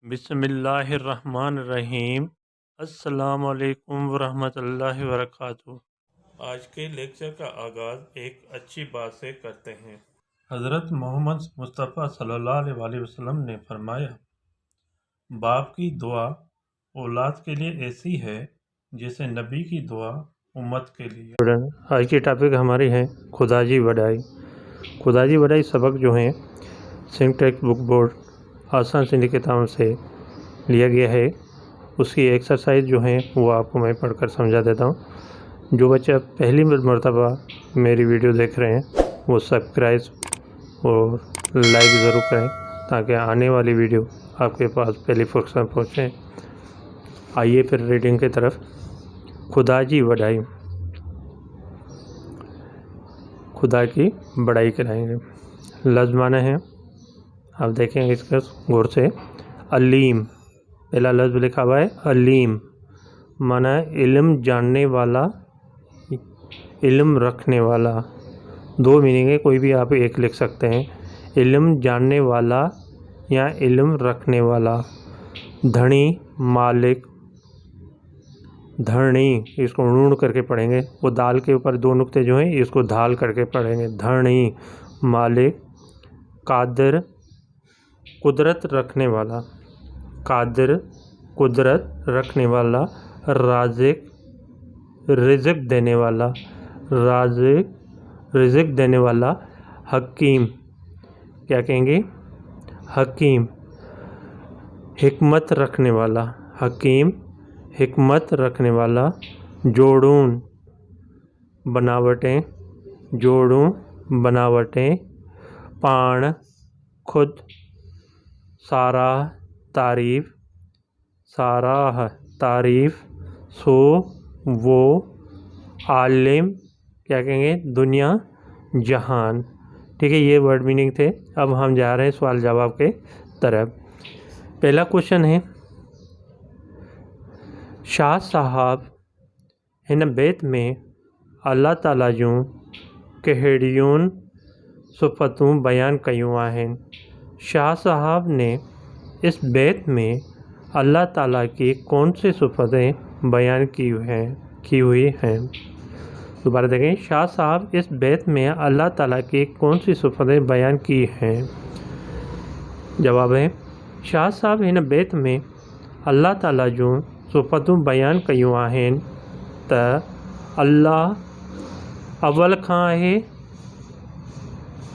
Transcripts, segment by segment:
بسم اللہ الرحمن الرحیم۔ السلام علیکم ورحمۃ اللہ وبرکاتہ۔ آج کے لیکچر کا آغاز ایک اچھی بات سے کرتے ہیں۔ حضرت محمد مصطفیٰ صلی اللہ علیہ وسلم نے فرمایا، باپ کی دعا اولاد کے لیے ایسی ہے جیسے نبی کی دعا امت کے لیے۔ آج کی ٹاپک ہماری ہے خدا جی وڈائی۔ خدا جی وڈائی سبق جو ہیں سنگ ٹیکسٹ بک بورڈ آسان سندھی کتابوں سے لیا گیا ہے۔ اس کی ایکسرسائز جو ہیں وہ آپ کو میں پڑھ کر سمجھا دیتا ہوں۔ جو بچہ پہلی مرتبہ میری ویڈیو دیکھ رہے ہیں وہ سبسکرائب اور لائک ضرور کریں تاکہ آنے والی ویڈیو آپ کے پاس پہلی فرصت میں پہنچیں۔ آئیے پھر ریڈنگ کی طرف۔ خدا جی وڈائی، خدا کی بڑائی کرائیں گے۔ لفظ معنی ہے، آپ دیکھیں گے اس کا غور سے۔ علیم، پہلا لفظ لکھا ہوا ہے علیم، معنی ہے علم جاننے والا، علم رکھنے والا۔ دو میننگ ہے، کوئی بھی آپ ایک لکھ سکتے ہیں، علم جاننے والا یا علم رکھنے والا۔ دھنی، مالک، دھنی اس کو نون کر کے پڑھیں گے، وہ دال کے اوپر دو نقطے جو ہیں اس کو دھال کر کے پڑھیں گے۔ دھنی، مالک۔ قادر، قدرت رکھنے والا، قادر قدرت رکھنے والا۔ رازق، رزق دینے والا، رازق رزق دینے والا۔ حکیم، کیا کہیں گے؟ حکیم، حکمت رکھنے والا، حکیم حکمت رکھنے والا۔ جوڑون، بناوٹیں، جوڑوں بناوٹیں۔ پان، خود۔ سارہ، تعریف، سارہ تعریف۔ سو، وہ۔ عالم، کیا کہیں گے؟ دنیا، جہان۔ ٹھیک ہے، یہ ورڈ میننگ تھے۔ اب ہم جا رہے ہیں سوال جواب کے طرف۔ پہلا کوشچن ہے، شاہ صاحب ہن بیت میں اللہ تعالیٰ جوں کہڑیوں صفتوں بیان کیوں آہن؟ شاہ صاحب نے اس بیت میں اللہ تعالیٰ کی کون سی صفتیں بیان کی ہوئی ہیں؟ دوبارہ دیکھیں، شاہ صاحب اس بیت میں اللہ تعالیٰ کی کون سی صفتیں بیان کی ہیں؟ جواب ہے، شاہ صاحب ہن بیت میں اللہ تعالیٰ جوں صفتوں بیان کیوں آہن تا اللہ اول کھاں ہے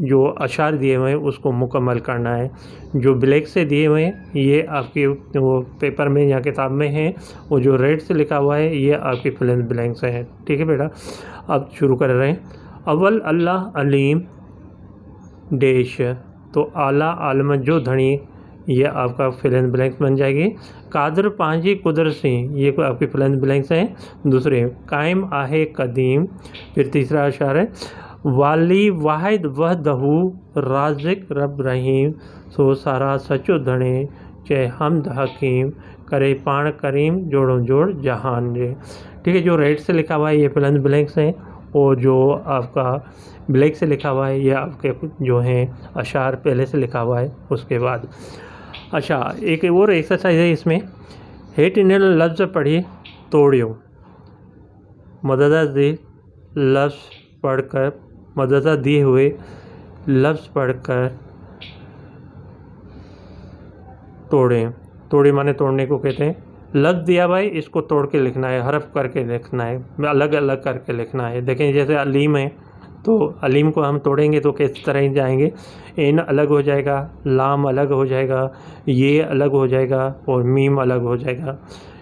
جو اشعار دیے ہوئے ہیں اس کو مکمل کرنا ہے۔ جو بلیک سے دیے ہوئے ہیں یہ آپ کے وہ پیپر میں یا کتاب میں ہیں، وہ جو ریڈ سے لکھا ہوا ہے یہ آپ کی فل اینڈ بلینک سے ہے۔ ٹھیک ہے بیٹا، اب شروع کر رہے ہیں۔ اول اللہ علیم ڈیش، تو اعلیٰ عالمت جو دھڑی، یہ آپ کا فل اینڈ بلینک بن جائے گی۔ قادر پانجی قدرت سی، یہ آپ کی فل اینڈ بلینک سے ہے۔ دوسرے قائم آہے قدیم، پھر تیسرا اشعار ہے والی واحد وحدہ رازق رب رحیم، سو سارا سچو دھڑے چے حمد حکیم، کرے پان کریم جوڑوں جوڑ جہان جے۔ ٹھیک ہے، جو ریڈ سے لکھا ہوا ہے یہ فل اینڈ بلینک سے ہے، اور جو آپ کا بلیک سے لکھا ہوا ہے یہ آپ کے جو ہیں اشعار پہلے سے لکھا ہوا ہے اس کے بعد۔ اچھا، ایک اور ایکسرسائز ہے اس میں، ہیٹ انل لفظ پڑھی توڑیو، مددہ دی لفظ پڑھ کر، مددہ دیے ہوئے لفظ پڑھ کر توڑیں۔ توڑے معنی توڑنے کو کہتے ہیں۔ لفظ دیا بھائی، اس کو توڑ کے لکھنا ہے، حرف کر کے لکھنا ہے، الگ الگ کر کے لکھنا ہے۔ دیکھیں جیسے علیم ہے تو علیم کو ہم توڑیں گے تو کس طرح جائیں گے، این الگ ہو جائے گا، لام الگ ہو جائے گا، یہ الگ ہو جائے گا، اور میم الگ ہو جائے گا۔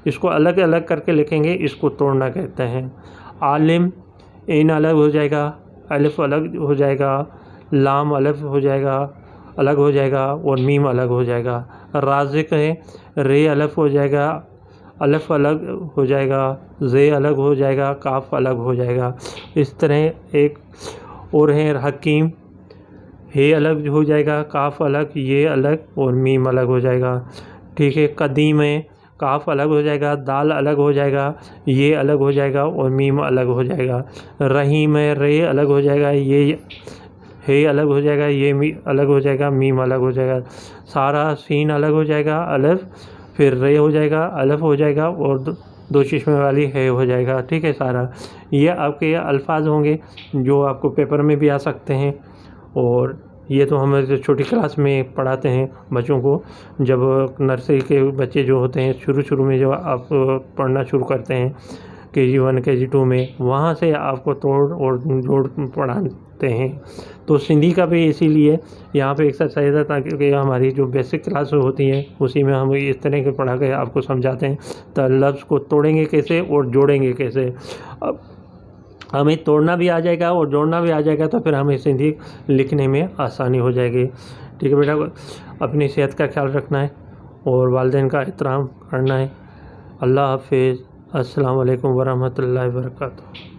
اس کو الگ الگ کر کے لکھیں گے، اس کو توڑنا کہتے ہیں۔ عالم، این الگ ہو جائے گا، الف الگ ہو جائے گا، لام الگ ہو جائے گا، الگ ہو جائے گا، اور میم الگ ہو جائے گا۔ رازق ہے، رے الف ہو جائے گا، الف الگ ہو جائے گا، زے الگ ہو جائے گا، کاف الگ ہو جائے گا۔ اس طرح ایک اور ہے حکیم، ہے الگ ہو جائے گا، کاف الگ، یہ الگ، اور میم الگ ہو جائے گا۔ ٹھیک ہے، قدیم ہے، کاف الگ ہو جائے گا، دال الگ ہو جائے گا، یہ الگ ہو جائے گا، اور میم الگ ہو جائے گا۔ رحیم ہے، رے الگ ہو جائے گا، یہ ہے الگ ہو جائے گا، یہ الگ ہو جائے گا، میم الگ ہو جائے گا۔ سارا، سین الگ ہو جائے گا، الف، پھر رے ہو جائے گا، الف ہو جائے گا، اور دو چشمے والی ہے ہو جائے گا۔ ٹھیک ہے، سارا یہ آپ کے الفاظ ہوں گے جو آپ کو پیپر میں بھی آ سکتے ہیں، اور یہ تو ہم چھوٹی کلاس میں پڑھاتے ہیں بچوں کو۔ جب نرسری کے بچے جو ہوتے ہیں شروع میں جو آپ پڑھنا شروع کرتے ہیں KG1 KG2 میں، وہاں سے آپ کو توڑ اور جوڑ پڑھاتے ہیں۔ تو سندھی کا بھی اسی لیے یہاں پہ ایکسرسائز ہے، تاکہ ہماری جو بیسک کلاس ہوتی ہیں اسی میں ہم اس طرح کے پڑھا کے آپ کو سمجھاتے ہیں، تو لفظ کو توڑیں گے کیسے اور جوڑیں گے کیسے۔ اب ہمیں توڑنا بھی آ جائے گا اور جوڑنا بھی آ جائے گا، تو پھر ہمیں سندھی لکھنے میں آسانی ہو جائے گی۔ ٹھیک ہے بیٹا، اپنی صحت کا خیال رکھنا ہے اور والدین کا احترام کرنا ہے۔ اللہ حافظ، السلام علیکم ورحمۃ اللہ وبرکاتہ۔